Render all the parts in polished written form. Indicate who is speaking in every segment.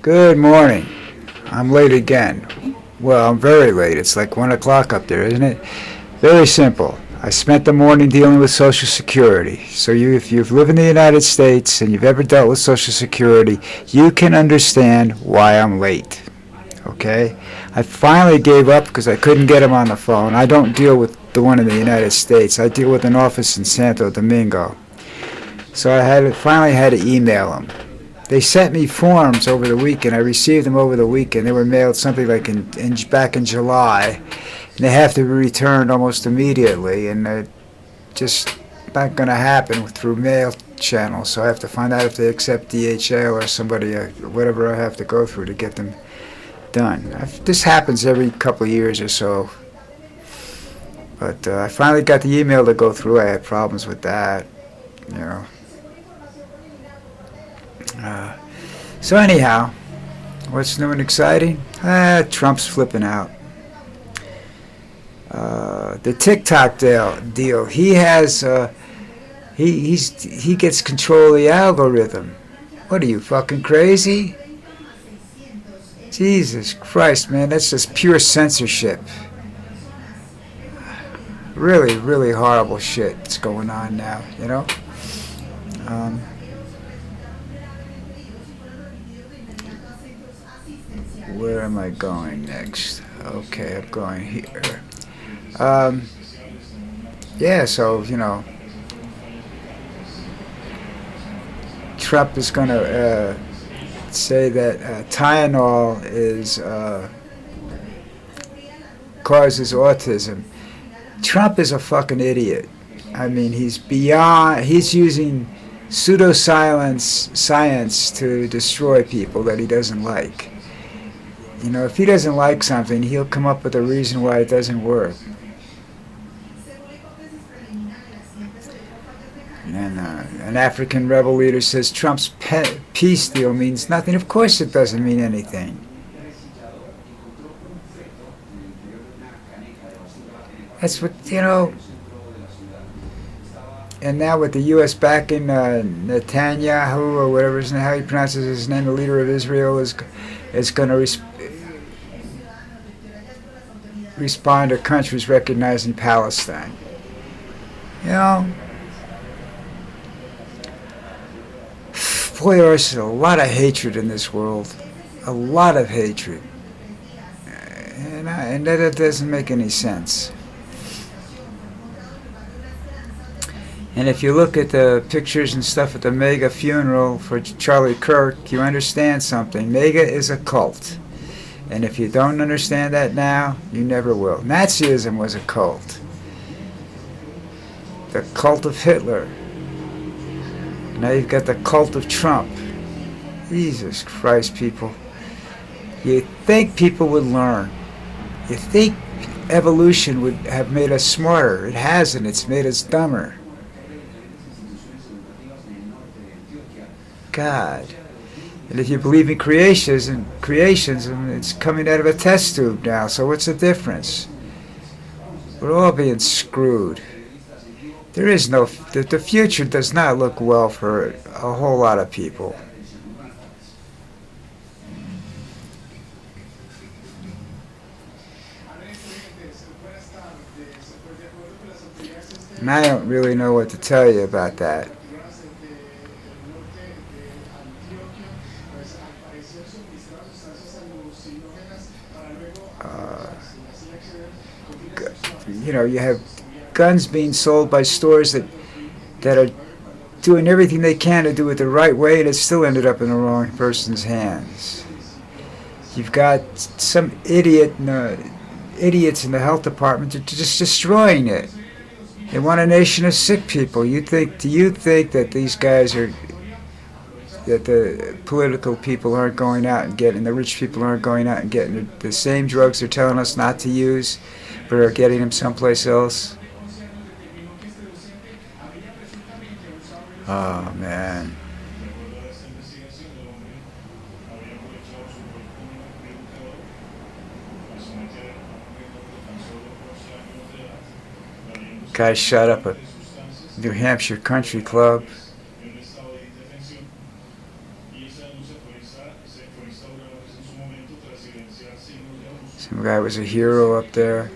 Speaker 1: Good morning. I'm late again. Well, I'm very late. It's like 1 o'clock up there, isn't it? Very simple. I spent the morning dealing with Social Security. So if you've lived in the United States and you've ever dealt with Social Security, you can understand why I'm late. Okay? I finally gave up because I couldn't get him on the phone. I don't deal with the one in the United States. I deal with an office in Santo Domingo. So finally had to email him. They sent me forms over the weekend. I received them over the weekend. They were mailed something like back in July. And they have to be returned almost immediately. And just not going to happen through mail channels. So I have to find out if they accept DHL or somebody, whatever I have to go through to get them done. This happens every couple of years or so. But I finally got the email to go through. I had problems with that, you know. So anyhow, what's new and exciting? Trump's flipping out. The TikTok deal. He has. He gets control of the algorithm. What are you, fucking crazy? Jesus Christ, man, that's just pure censorship. Really, really horrible shit that's going on now, you know? Where am I going next? Okay, I'm going here. Yeah, so, you know, Trump is going to say that Tylenol causes autism. Trump is a fucking idiot. I mean, he's using pseudoscience to destroy people that he doesn't like. You know, if he doesn't like something, he'll come up with a reason why it doesn't work. And an African rebel leader says Trump's peace deal means nothing. Of course it doesn't mean anything. That's what, you know. And now with the U.S. backing Netanyahu, or whatever how he pronounces his name, the leader of Israel, is going to respond to countries recognizing Palestine. You know, boy, there's a lot of hatred in this world. A lot of hatred. And that doesn't make any sense. And if you look at the pictures and stuff at the MAGA funeral for Charlie Kirk, you understand something. MAGA is a cult. And if you don't understand that now, you never will. Nazism was a cult. The cult of Hitler. Now you've got the cult of Trump. Jesus Christ, people. You think people would learn. You think evolution would have made us smarter. It hasn't. It's made us dumber. God. And if you believe in creationism, it's coming out of a test tube now. So what's the difference? We're all being screwed. There is no. The future does not look well for a whole lot of people. And I don't really know what to tell you about that. You know, you have guns being sold by stores that are doing everything they can to do it the right way, and it still ended up in the wrong person's hands. You've got some idiots in the health department that are just destroying it. They want a nation of sick people. Do you think that these guys are, that the political people aren't going out and getting, the rich people aren't going out and getting the same drugs they're telling us not to use, but are getting them someplace else? Oh, man. Guy shot up a New Hampshire country club. Some guy was a hero up there.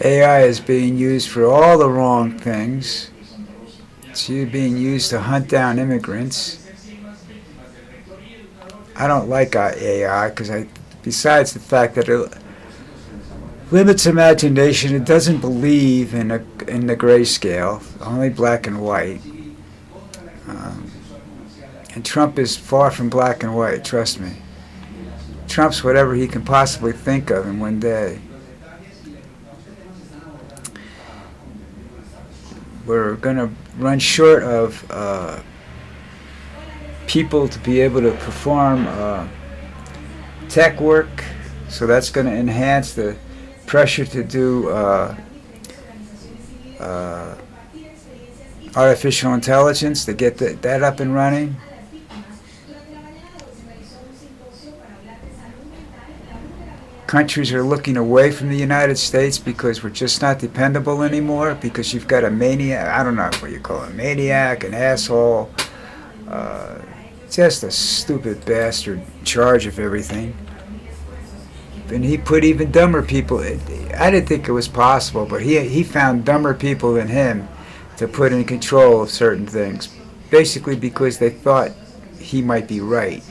Speaker 1: AI is being used for all the wrong things. It's being used to hunt down immigrants. I don't like AI because besides the fact that it limits imagination, it doesn't believe in the grayscale, only black and white. Um, and Trump is far from black and white. Trust me. Trump's whatever he can possibly think of in one day. We're going to run short of people to be able to perform tech work, so that's going to enhance the pressure to do artificial intelligence, to get that up and running. Countries are looking away from the United States because we're just not dependable anymore, because you've got a maniac, I don't know what you call it, a maniac, an asshole, just a stupid bastard in charge of everything. And he put even dumber people, I didn't think it was possible, but he found dumber people than him to put in control of certain things, basically because they thought he might be right.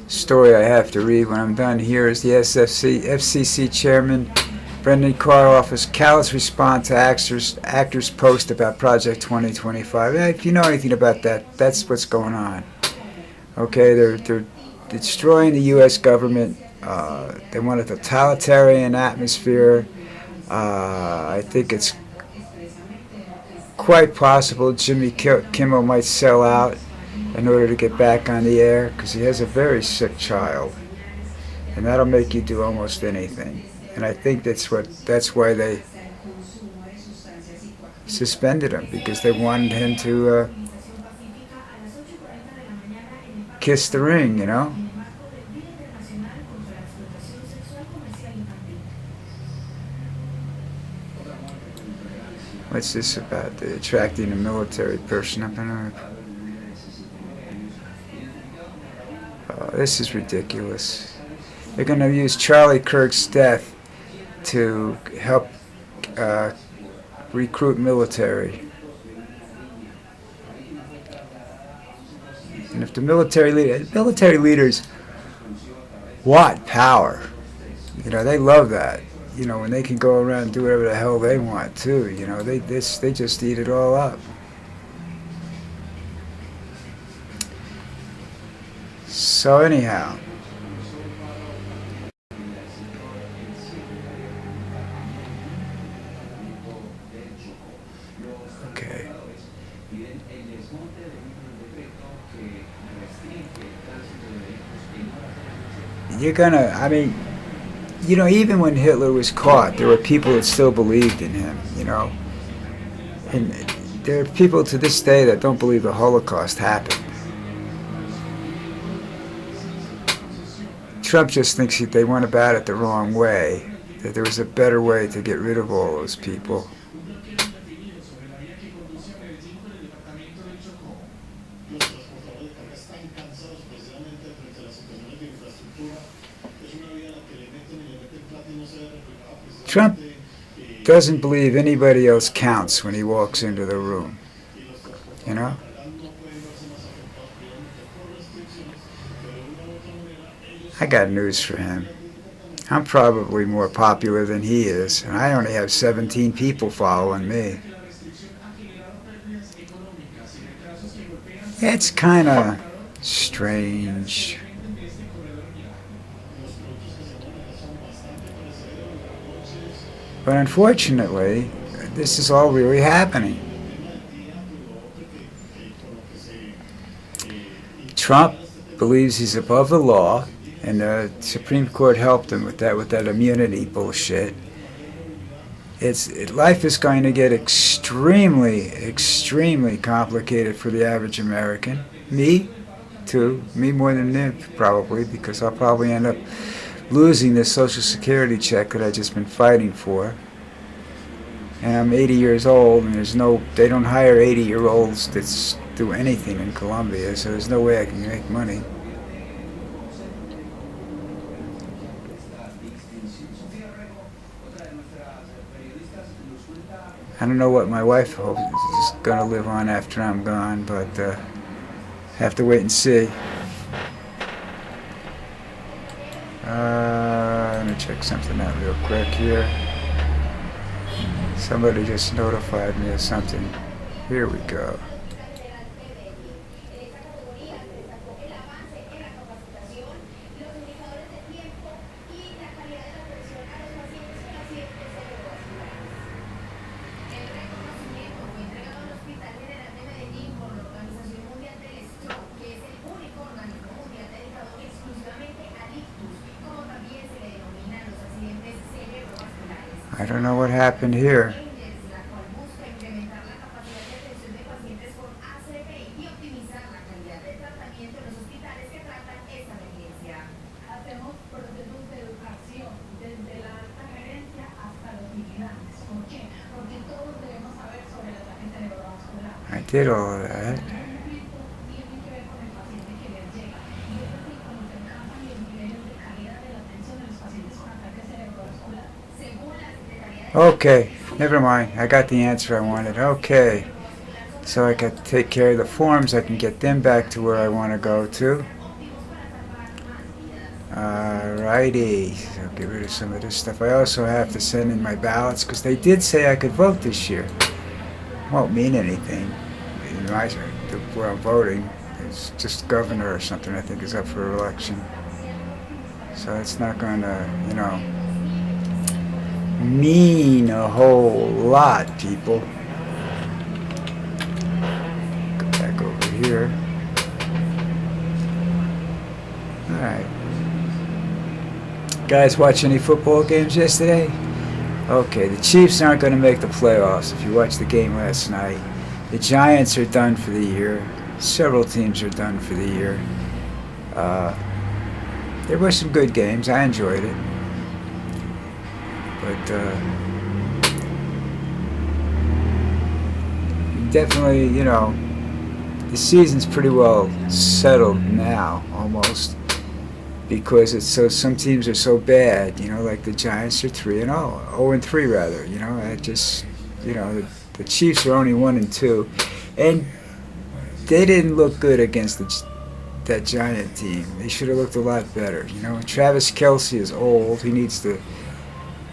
Speaker 1: Story I have to read when I'm done here is the FCC chairman Brendan Carloff's callous response to actors' post about Project 2025. If you know anything about that, that's what's going on. Okay, they're destroying the U.S. government. They want a totalitarian atmosphere. I think it's quite possible Jimmy Kimmel might sell out in order to get back on the air, because he has a very sick child, and that'll make you do almost anything. And I think that's why they suspended him, because they wanted him to kiss the ring, you know. What's this about? Attracting a military person up in our... This is ridiculous. They're going to use Charlie Kirk's death to help recruit military. And if the military leaders want power, you know, they love that. You know, when they can go around and do whatever the hell they want too. You know, they just eat it all up. So anyhow, okay. You're gonna, I mean, you know, even when Hitler was caught, there were people that still believed in him, you know. And there are people to this day that don't believe the Holocaust happened. Trump just thinks they went about it the wrong way, that there was a better way to get rid of all those people. Trump doesn't believe anybody else counts when he walks into the room, you know? I got news for him. I'm probably more popular than he is, and I only have 17 people following me. It's kind of strange. But unfortunately, this is all really happening. Trump believes he's above the law, and the Supreme Court helped him with that immunity bullshit. Life is going to get extremely, extremely complicated for the average American. Me, too. Me more than them, probably, because I'll probably end up losing this Social Security check that I've just been fighting for. And I'm 80 years old, and they don't hire 80-year-olds that do anything in Colombia, so there's no way I can make money. I don't know what my wife is going to live on after I'm gone, but have to wait and see. Let me check something out real quick here. Somebody just notified me of something. Here we go. I don't know what happened here. I did all of that. Okay, never mind. I got the answer I wanted. Okay. So I can take care of the forms. I can get them back to where I want to go to. Alrighty. So get rid of some of this stuff. I also have to send in my ballots because they did say I could vote this year. Won't mean anything. Where I'm voting is just governor or something, I think, is up for election. So it's not going to, mean a whole lot, people. Go back over here. Alright. Guys, watch any football games yesterday? Okay, the Chiefs aren't going to make the playoffs if you watched the game last night. The Giants are done for the year. Several teams are done for the year. There were some good games. I enjoyed it. But definitely, the season's pretty well settled now, almost, because some teams are so bad. Like the Giants are 3-0, 0-3 rather. The Chiefs are only 1-2, and they didn't look good against that Giant team. They should have looked a lot better. Travis Kelce is old. He needs to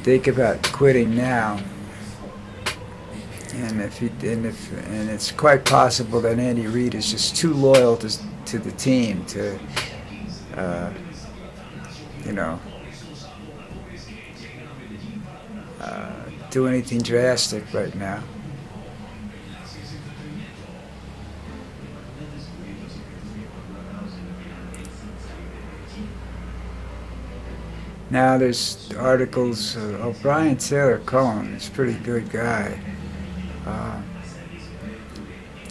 Speaker 1: think about quitting now, and it's quite possible that Andy Reid is just too loyal to the team to, do anything drastic right now. Now there's articles. Brian Taylor Cohen is a pretty good guy.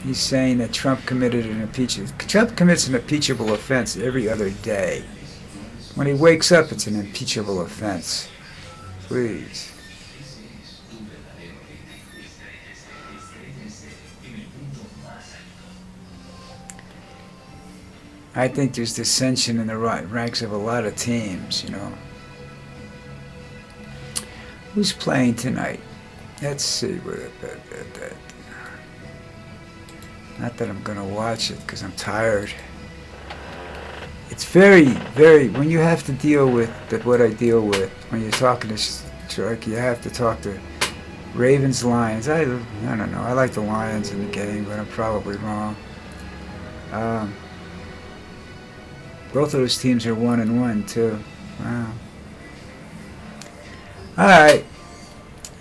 Speaker 1: He's saying that Trump commits an impeachable offense every other day. When he wakes up, it's an impeachable offense. Please. I think there's dissension in the ranks of a lot of teams, Who's playing tonight? Let's see. Not that I'm going to watch it because I'm tired. It's very, very, when you have to deal with what I deal with, when you're talking to, like, you have to talk to Ravens, Lions. I don't know. I like the Lions in the game, but I'm probably wrong. Both of those teams are 1-1 too. Wow. All right.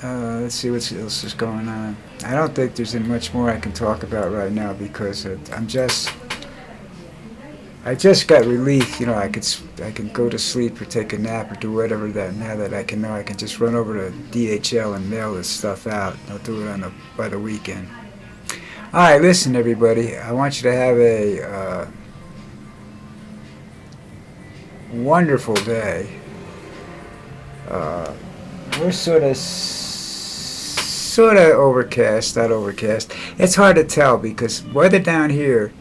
Speaker 1: Let's see what else is going on. I don't think there's much more I can talk about right now because I'm just I just got relief. You know, I can go to sleep or take a nap or do whatever that now that I can know I can just run over to DHL and mail this stuff out. I'll do it by the weekend. All right, listen, everybody. I want you to have a wonderful day. We're sort of overcast, not overcast. It's hard to tell because weather down here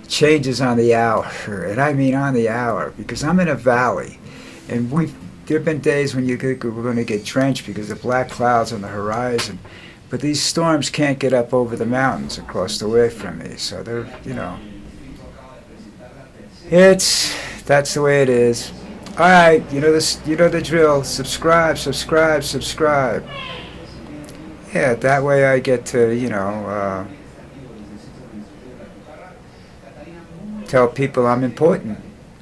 Speaker 1: changes on the hour, and I mean on the hour, because I'm in a valley, and there've been days when you think we're going to get drenched because of black clouds on the horizon, but these storms can't get up over the mountains across the way from me, so they're, you know, that's the way it is. All right, you know this, you know the drill. Subscribe, subscribe, subscribe. Yeah, that way I get to, you know, tell people I'm important.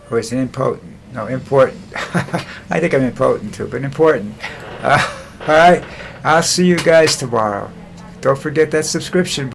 Speaker 1: Or is it impotent? No, important. I think I'm impotent too, but important. All right, I'll see you guys tomorrow. Don't forget that subscription